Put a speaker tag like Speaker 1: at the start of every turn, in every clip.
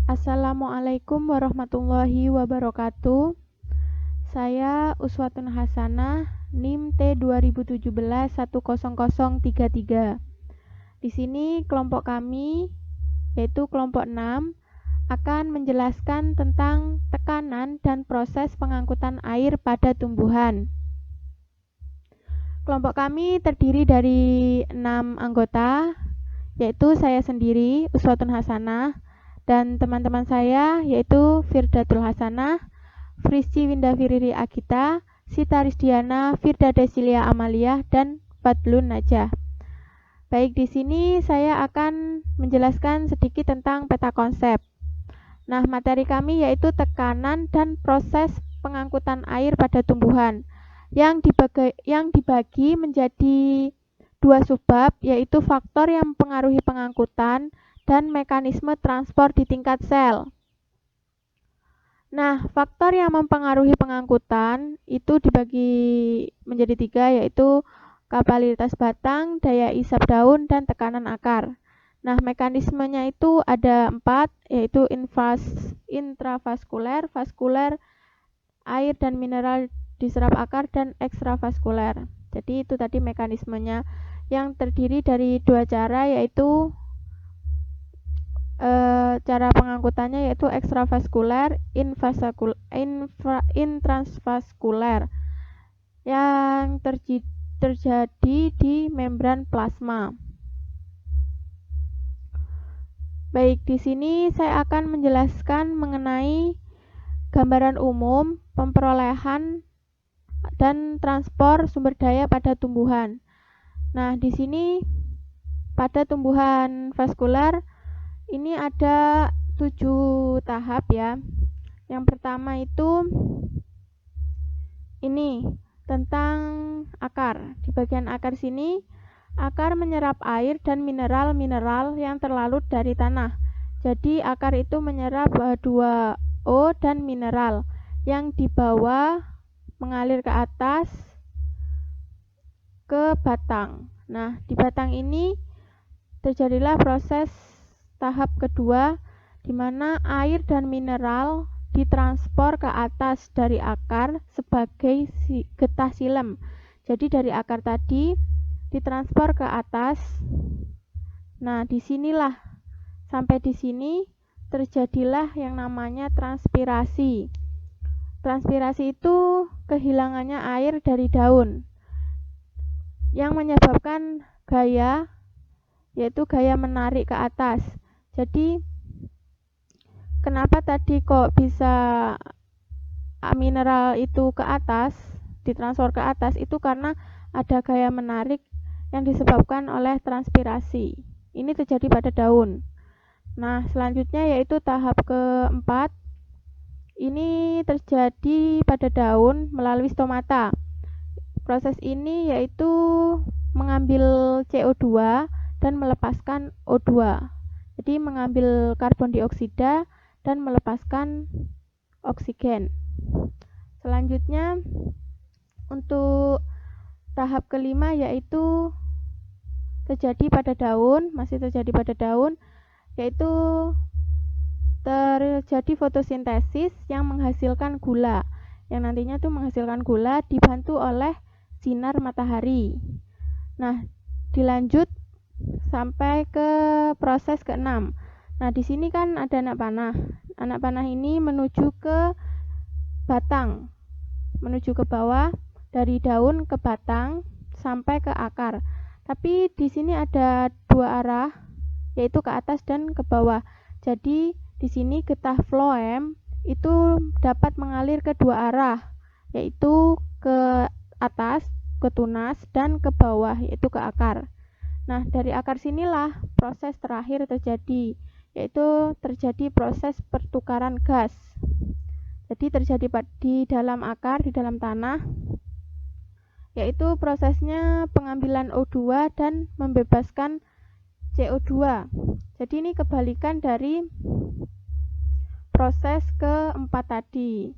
Speaker 1: Assalamualaikum warahmatullahi wabarakatuh. Saya Uswatun Hasanah, NIM T 2017-10033. Di sini kelompok kami, yaitu kelompok 6, akan menjelaskan tentang tekanan dan proses pengangkutan air pada tumbuhan. Kelompok kami terdiri dari 6 anggota, yaitu saya sendiri, Uswatun Hasanah, dan teman-teman saya yaitu Firdatul Hasanah, Frisci Windafiriri Agita, Sita Rizdiana, Firda Desilia Amalia, dan Fadlun Najah. Baik, di sini saya akan menjelaskan sedikit tentang peta konsep. Nah, materi kami yaitu tekanan dan proses pengangkutan air pada tumbuhan yang dibagi menjadi dua subbab, yaitu faktor yang mempengaruhi pengangkutan dan mekanisme transport di tingkat sel. Nah, faktor yang mempengaruhi pengangkutan itu dibagi menjadi 3, yaitu kapabilitas batang, daya isap daun, dan tekanan akar. Nah, mekanismenya itu ada 4, yaitu intravaskuler, vaskuler, air dan mineral diserap akar, dan ekstravaskuler. Jadi itu tadi mekanismenya yang terdiri dari dua cara, yaitu cara pengangkutannya yaitu ekstravaskuler, intransvaskuler yang terjadi di membran plasma. Baik, di sini saya akan menjelaskan mengenai gambaran umum pemperolehan dan transport sumber daya pada tumbuhan. Nah, di sini pada tumbuhan vaskular ini ada 7 tahap ya. Yang pertama itu ini tentang akar. Di bagian akar sini, akar menyerap air dan mineral-mineral yang terlalut dari tanah. Jadi akar itu menyerap H2O dan mineral yang di bawah mengalir ke atas ke batang. Nah, di batang ini terjadilah proses tahap kedua, di mana air dan mineral ditransfer ke atas dari akar sebagai getah silem. Jadi dari akar tadi ditransfer ke atas. Nah, disinilah sampai di sini terjadilah yang namanya transpirasi. Transpirasi itu kehilangannya air dari daun yang menyebabkan gaya, yaitu gaya menarik ke atas. Jadi kenapa tadi kok bisa mineral itu ke atas, ditransfer ke atas, itu karena ada gaya menarik yang disebabkan oleh transpirasi. Ini terjadi pada daun. Nah, selanjutnya yaitu tahap keempat. Ini terjadi pada daun melalui stomata. Proses ini yaitu mengambil CO2 dan melepaskan O2. Jadi mengambil karbon dioksida dan melepaskan oksigen. Selanjutnya untuk tahap kelima yaitu masih terjadi pada daun, yaitu terjadi fotosintesis yang menghasilkan gula, yang nantinya tuh menghasilkan gula dibantu oleh sinar matahari. Nah, dilanjut sampai ke proses ke-6. Nah, di sini kan ada anak panah. Anak panah ini menuju ke batang, menuju ke bawah dari daun ke batang sampai ke akar. Tapi di sini ada dua arah, yaitu ke atas dan ke bawah. Jadi di sini getah floem itu dapat mengalir ke dua arah, yaitu ke atas, ke tunas, dan ke bawah, yaitu ke akar. Nah, dari akar sinilah proses terakhir terjadi, yaitu terjadi proses pertukaran gas. Jadi terjadi di dalam akar, di dalam tanah, yaitu prosesnya pengambilan O2 dan membebaskan CO2. Jadi ini kebalikan dari proses keempat tadi.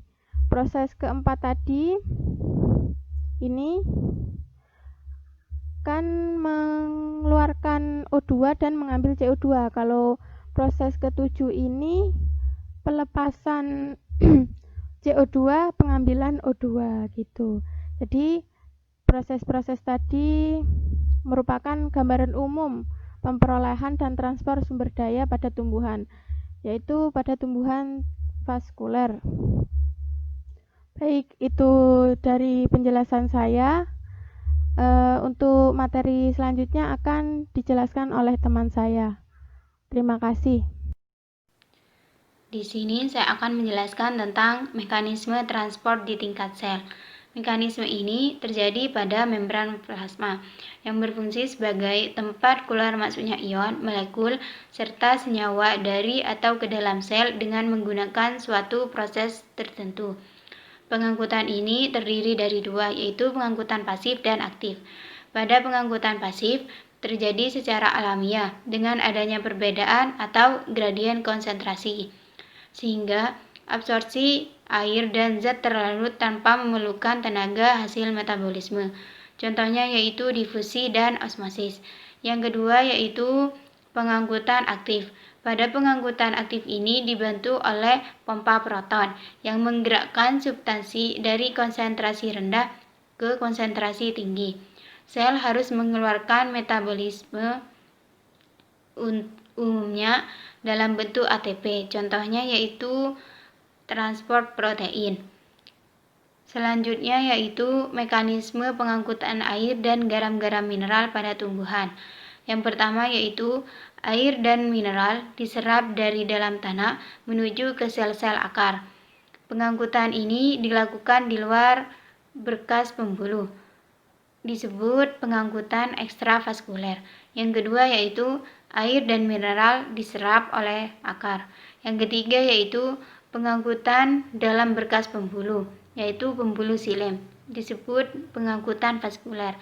Speaker 1: Proses keempat tadi ini kan mengeluarkan O2 dan mengambil CO2. Kalau proses ketujuh ini pelepasan CO2, pengambilan O2 gitu. Jadi proses-proses tadi merupakan gambaran umum pemperolehan dan transfer sumber daya pada tumbuhan, yaitu pada tumbuhan vaskuler. Baik, itu dari penjelasan saya. Untuk materi selanjutnya akan dijelaskan oleh teman saya. Terima kasih.
Speaker 2: Di sini saya akan menjelaskan tentang mekanisme transport di tingkat sel. Mekanisme ini terjadi pada membran plasma yang berfungsi sebagai tempat keluar masuknya ion, molekul, serta senyawa dari atau ke dalam sel dengan menggunakan suatu proses tertentu. Pengangkutan ini terdiri dari dua, yaitu pengangkutan pasif dan aktif. Pada pengangkutan pasif, terjadi secara alamiah dengan adanya perbedaan atau gradien konsentrasi, sehingga absorpsi air dan zat terlarut tanpa memerlukan tenaga hasil metabolisme. Contohnya yaitu difusi dan osmosis. Yang kedua yaitu pengangkutan aktif. Pada pengangkutan aktif ini dibantu oleh pompa proton yang menggerakkan substansi dari konsentrasi rendah ke konsentrasi tinggi. Sel harus mengeluarkan metabolisme umumnya dalam bentuk ATP. Contohnya yaitu transport protein. Selanjutnya yaitu mekanisme pengangkutan air dan garam-garam mineral pada tumbuhan. Yang pertama yaitu air dan mineral diserap dari dalam tanah menuju ke sel-sel akar. Pengangkutan ini dilakukan di luar berkas pembuluh. Disebut pengangkutan ekstravaskuler. Yang kedua yaitu air dan mineral diserap oleh akar. Yang ketiga yaitu pengangkutan dalam berkas pembuluh, yaitu pembuluh xilem, disebut pengangkutan vaskuler.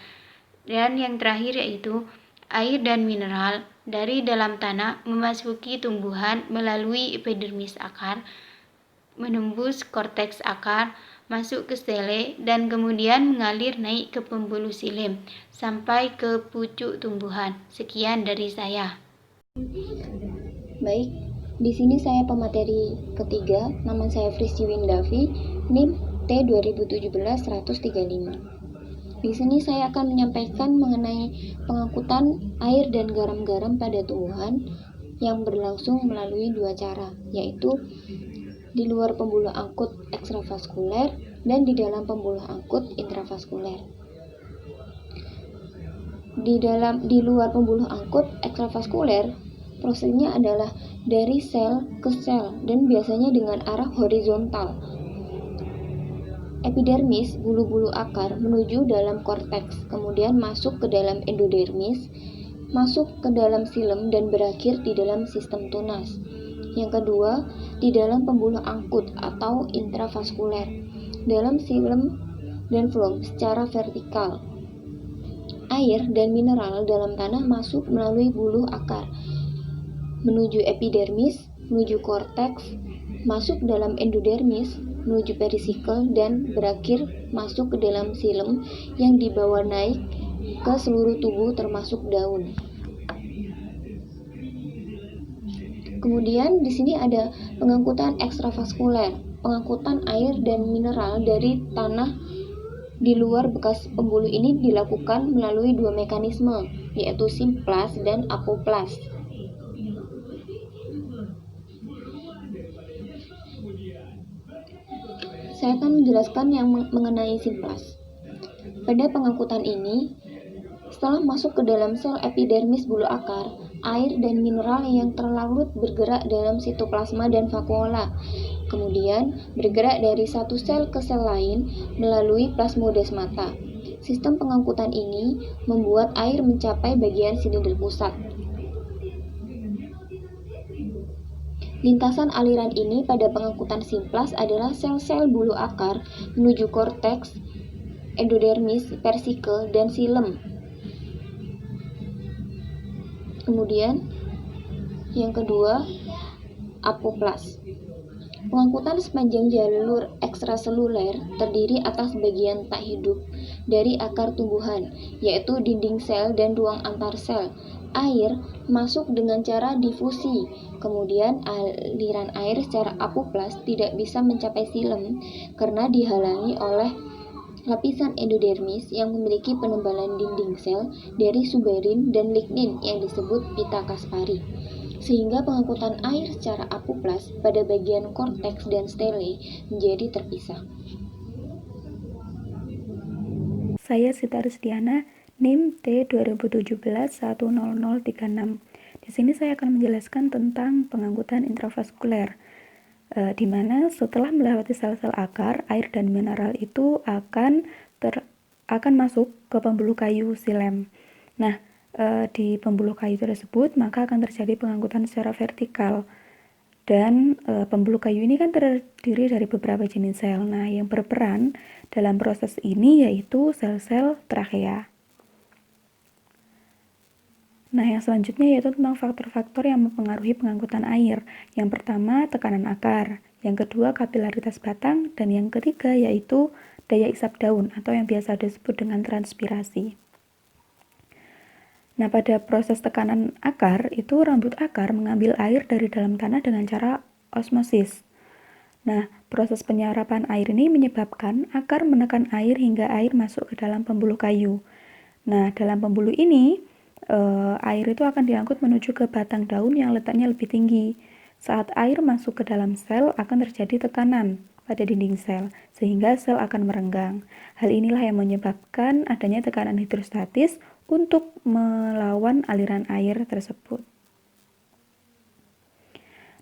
Speaker 2: Dan yang terakhir yaitu air dan mineral dari dalam tanah memasuki tumbuhan melalui epidermis akar, menembus korteks akar, masuk ke stele, dan kemudian mengalir naik ke pembuluh xilem sampai ke pucuk tumbuhan. Sekian dari saya.
Speaker 3: Baik, di sini saya pemateri ketiga. Nama saya Fristi Windavi, NIM T2017-135. Di sini saya akan menyampaikan mengenai pengangkutan air dan garam-garam pada tumbuhan yang berlangsung melalui dua cara, yaitu di luar pembuluh angkut ekstravaskuler dan di dalam pembuluh angkut intravaskuler. Di luar pembuluh angkut ekstravaskuler, prosesnya adalah dari sel ke sel dan biasanya dengan arah horizontal. Epidermis, bulu-bulu akar, menuju dalam korteks, kemudian masuk ke dalam endodermis, masuk ke dalam xilem dan berakhir di dalam sistem tunas. Yang kedua, di dalam pembuluh angkut atau intravaskuler, dalam xilem dan floem secara vertikal. Air dan mineral dalam tanah masuk melalui buluh akar, menuju epidermis, menuju korteks, masuk dalam endodermis, menuju perisikel, dan berakhir masuk ke dalam xilem yang dibawa naik ke seluruh tubuh termasuk daun. Kemudian di sini ada pengangkutan ekstravaskuler, pengangkutan air dan mineral dari tanah di luar bekas pembuluh ini dilakukan melalui dua mekanisme, yaitu simplas dan apoplas. Saya akan menjelaskan yang mengenai simplas. Pada pengangkutan ini, setelah masuk ke dalam sel epidermis bulu akar, air dan mineral yang terlarut bergerak dalam sitoplasma dan vakuola, kemudian bergerak dari satu sel ke sel lain melalui plasmodesmata. Sistem pengangkutan ini membuat air mencapai bagian silinder pusat. Lintasan aliran ini pada pengangkutan simplas adalah sel-sel bulu akar menuju korteks, endodermis, persikel, dan xilem. Kemudian yang kedua, apoplas. Pengangkutan sepanjang jalur ekstraseluler terdiri atas bagian tak hidup dari akar tumbuhan, yaitu dinding sel dan ruang antar sel, air masuk dengan cara difusi. Kemudian aliran air secara apoplas tidak bisa mencapai xilem karena dihalangi oleh lapisan endodermis yang memiliki penebalan dinding sel dari suberin dan lignin yang disebut pita Kaspari. Sehingga pengangkutan air secara apoplas pada bagian korteks dan stele menjadi terpisah.
Speaker 4: Saya Sita Rusdiana, NIM T 2017-10036. Di sini saya akan menjelaskan tentang pengangkutan intravaskuler, di mana setelah melewati sel-sel akar, air dan mineral itu akan masuk ke pembuluh kayu xilem. Nah, di pembuluh kayu tersebut maka akan terjadi pengangkutan secara vertikal. Dan pembuluh kayu ini kan terdiri dari beberapa jenis sel. Nah, yang berperan dalam proses ini yaitu sel-sel trakea. Nah, yang selanjutnya yaitu tentang faktor-faktor yang mempengaruhi pengangkutan air. Yang pertama, tekanan akar. Yang kedua, kapilaritas batang. Dan yang ketiga yaitu daya isap daun atau yang biasa disebut dengan transpirasi. Nah, pada proses tekanan akar, itu rambut akar mengambil air dari dalam tanah dengan cara osmosis. Nah, proses penyerapan air ini menyebabkan akar menekan air hingga air masuk ke dalam pembuluh kayu. Nah, dalam pembuluh ini, air itu akan diangkut menuju ke batang daun yang letaknya lebih tinggi. Saat air masuk ke dalam sel, akan terjadi tekanan pada dinding sel, sehingga sel akan merenggang. Hal inilah yang menyebabkan adanya tekanan hidrostatis untuk melawan aliran air tersebut.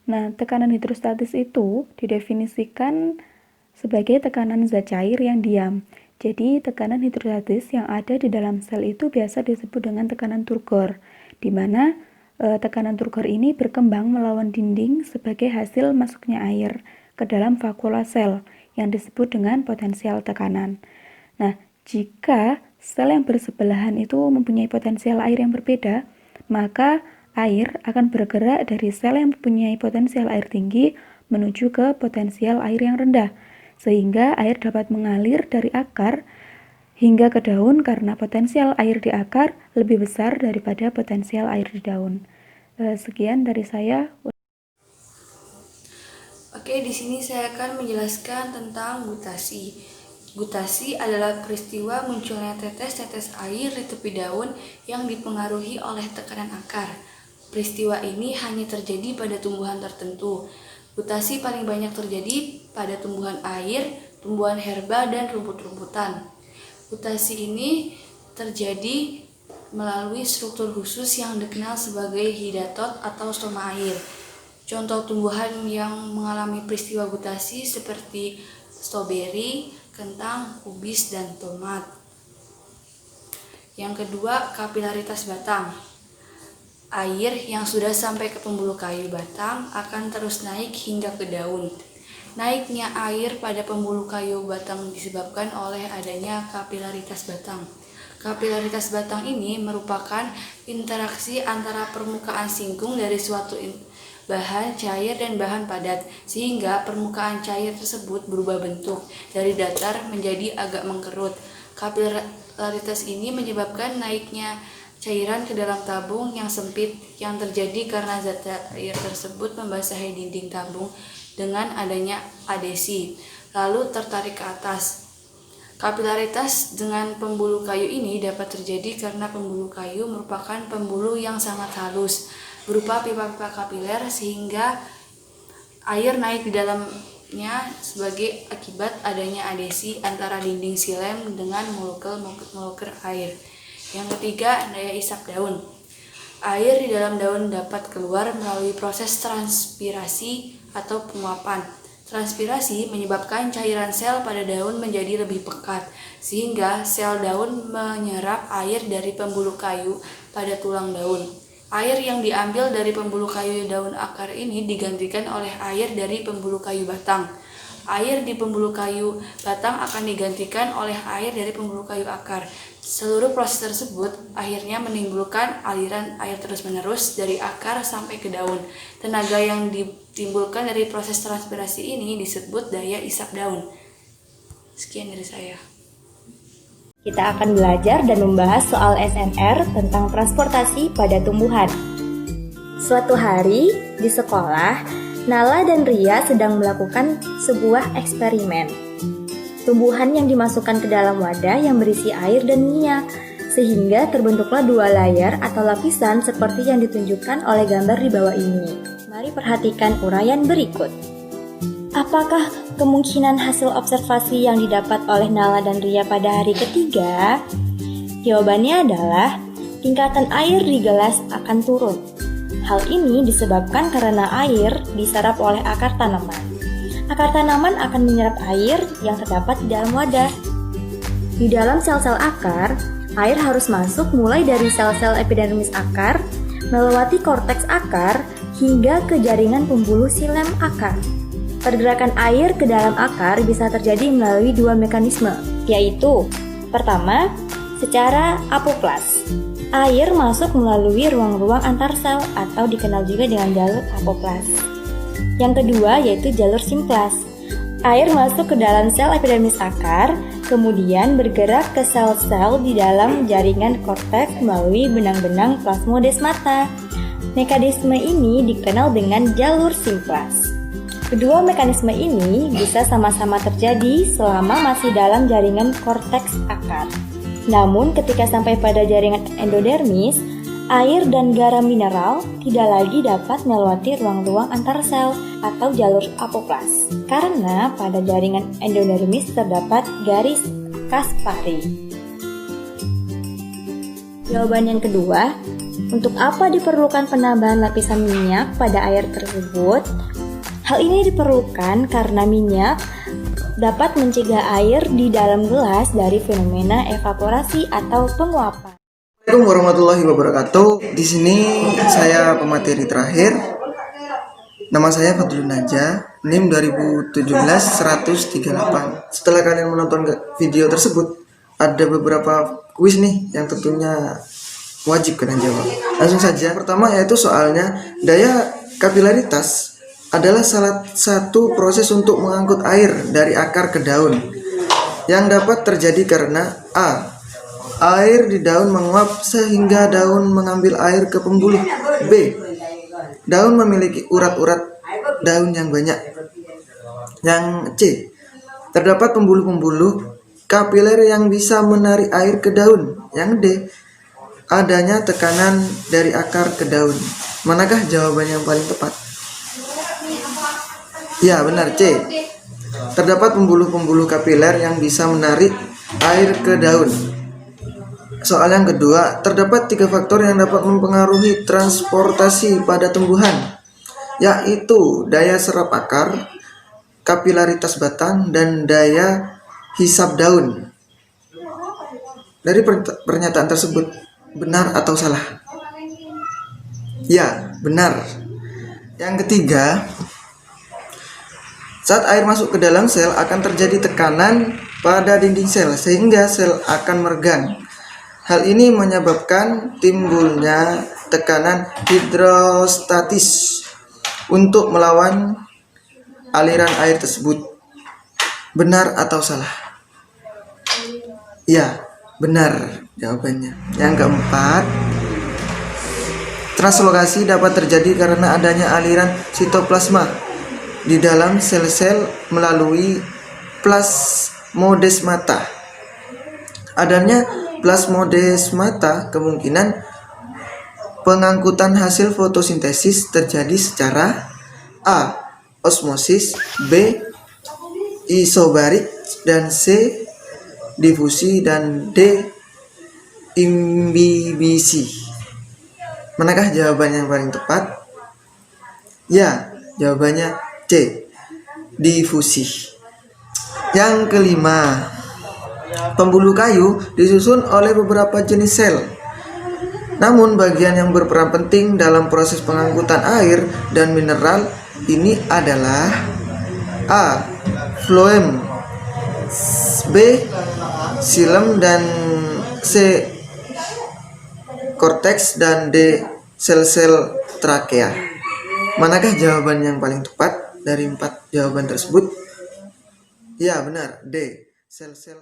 Speaker 4: Nah, tekanan hidrostatis itu didefinisikan sebagai tekanan zat cair yang diam. Jadi, tekanan hidrostatis yang ada di dalam sel itu biasa disebut dengan tekanan turgor, di mana tekanan turgor ini berkembang melawan dinding sebagai hasil masuknya air ke dalam vakuola sel yang disebut dengan potensial tekanan. Nah, jika sel yang bersebelahan itu mempunyai potensial air yang berbeda, maka air akan bergerak dari sel yang mempunyai potensial air tinggi menuju ke potensial air yang rendah, sehingga air dapat mengalir dari akar hingga ke daun karena potensial air di akar lebih besar daripada potensial air di daun. Sekian dari saya.
Speaker 5: Oke, di sini saya akan menjelaskan tentang gutasi. Gutasi adalah peristiwa munculnya tetes-tetes air di tepi daun yang dipengaruhi oleh tekanan akar. Peristiwa ini hanya terjadi pada tumbuhan tertentu. Gutasi paling banyak terjadi pada tumbuhan air, tumbuhan herba, dan rumput-rumputan. Gutasi ini terjadi melalui struktur khusus yang dikenal sebagai hidatot atau stoma air. Contoh tumbuhan yang mengalami peristiwa gutasi seperti stroberi, kentang, kubis, dan tomat. Yang kedua, kapilaritas batang. Air yang sudah sampai ke pembuluh kayu batang akan terus naik hingga ke daun. Naiknya air pada pembuluh kayu batang disebabkan oleh adanya kapilaritas batang. Kapilaritas batang ini merupakan interaksi antara permukaan singgung dari suatu bahan cair dan bahan padat, sehingga permukaan cair tersebut berubah bentuk dari datar menjadi agak mengkerut. Kapilaritas ini menyebabkan naiknya cairan ke dalam tabung yang sempit yang terjadi karena zat air tersebut membasahi dinding tabung dengan adanya adesi, lalu tertarik ke atas. Kapilaritas dengan pembuluh kayu ini dapat terjadi karena pembuluh kayu merupakan pembuluh yang sangat halus, berupa pipa-pipa kapiler, sehingga air naik di dalamnya sebagai akibat adanya adesi antara dinding xilem dengan molekul air. Yang ketiga, daya isap daun. Air di dalam daun dapat keluar melalui proses transpirasi atau penguapan. Transpirasi menyebabkan cairan sel pada daun menjadi lebih pekat, sehingga sel daun menyerap air dari pembuluh kayu pada tulang daun. Air yang diambil dari pembuluh kayu daun akar ini digantikan oleh air dari pembuluh kayu batang. Air di pembuluh kayu batang akan digantikan oleh air dari pembuluh kayu akar. Seluruh proses tersebut akhirnya menimbulkan aliran air terus-menerus dari akar sampai ke daun. Tenaga yang ditimbulkan dari proses transpirasi ini disebut daya isap daun. Sekian dari saya.
Speaker 6: Kita akan belajar dan membahas soal SNR tentang transportasi pada tumbuhan. Suatu hari di sekolah, Nala dan Ria sedang melakukan sebuah eksperimen. Tumbuhan yang dimasukkan ke dalam wadah yang berisi air dan minyak, sehingga terbentuklah dua layar atau lapisan seperti yang ditunjukkan oleh gambar di bawah ini. Mari perhatikan uraian berikut. Apakah kemungkinan hasil observasi yang didapat oleh Nala dan Ria pada hari ketiga? Jawabannya adalah tingkatan air di gelas akan turun. Hal ini disebabkan karena air diserap oleh akar tanaman. Akar tanaman akan menyerap air yang terdapat di dalam wadah. Di dalam sel-sel akar, air harus masuk mulai dari sel-sel epidermis akar, melewati korteks akar, hingga ke jaringan pembuluh silem akar. Pergerakan air ke dalam akar bisa terjadi melalui dua mekanisme, yaitu pertama, secara apoplas. Air masuk melalui ruang-ruang antar sel atau dikenal juga dengan jalur apoplas. Yang kedua yaitu jalur simplas. Air masuk ke dalam sel epidermis akar, kemudian bergerak ke sel-sel di dalam jaringan korteks melalui benang-benang plasmodesmata. Mekanisme ini dikenal dengan jalur simplas. Kedua mekanisme ini bisa sama-sama terjadi selama masih dalam jaringan korteks akar. Namun ketika sampai pada jaringan endodermis, air dan garam mineral tidak lagi dapat melewati ruang-ruang antar sel atau jalur apoplas, karena pada jaringan endodermis terdapat garis Kaspari. Jawaban yang kedua, untuk apa diperlukan penambahan lapisan minyak pada air tersebut? Hal ini diperlukan karena minyak dapat mencegah air di dalam gelas dari fenomena evaporasi atau penguapan.
Speaker 7: Assalamualaikum warahmatullahi wabarakatuh. Di sini saya pemateri terakhir. Nama saya Fadlun Naja, NIM 2017-138. Setelah kalian menonton video tersebut, ada beberapa kuis nih yang tentunya wajib kalian jawab. Langsung saja. Pertama yaitu soalnya, daya kapilaritas adalah salah satu proses untuk mengangkut air dari akar ke daun yang dapat terjadi karena A. Air di daun menguap sehingga daun mengambil air ke pembuluh. B. Daun memiliki urat-urat daun yang banyak. Yang C. Terdapat pembuluh-pembuluh kapiler yang bisa menarik air ke daun. Yang D. Adanya tekanan dari akar ke daun. Manakah jawaban yang paling tepat? Ya, benar, C. Terdapat pembuluh-pembuluh kapiler yang bisa menarik air ke daun. Soal yang kedua, terdapat 3 faktor yang dapat mempengaruhi transportasi pada tumbuhan, yaitu daya serap akar, kapilaritas batang, dan daya hisap daun. Dari pernyataan tersebut, benar atau salah? Ya, benar. Yang ketiga, saat air masuk ke dalam sel akan terjadi tekanan pada dinding sel sehingga sel akan meregang. Hal ini menyebabkan timbulnya tekanan hidrostatis untuk melawan aliran air tersebut. Benar atau salah? Ya, benar jawabannya. Yang keempat, translokasi dapat terjadi karena adanya aliran sitoplasma di dalam sel-sel melalui plasmodesmata. Adanya plasmodesmata kemungkinan pengangkutan hasil fotosintesis terjadi secara A. Osmosis, B. Isobarik, dan C. Difusi, dan D. Imbibisi. Manakah jawaban yang paling tepat? Ya, jawabannya C. Difusi. Yang kelima, pembuluh kayu disusun oleh beberapa jenis sel. Namun bagian yang berperan penting dalam proses pengangkutan air dan mineral ini adalah A. Floem, B. Xilem, dan C. Korteks, dan D. Sel-sel trakea. Manakah jawaban yang paling tepat dari 4 jawaban tersebut? Ya, benar, D. Sel-sel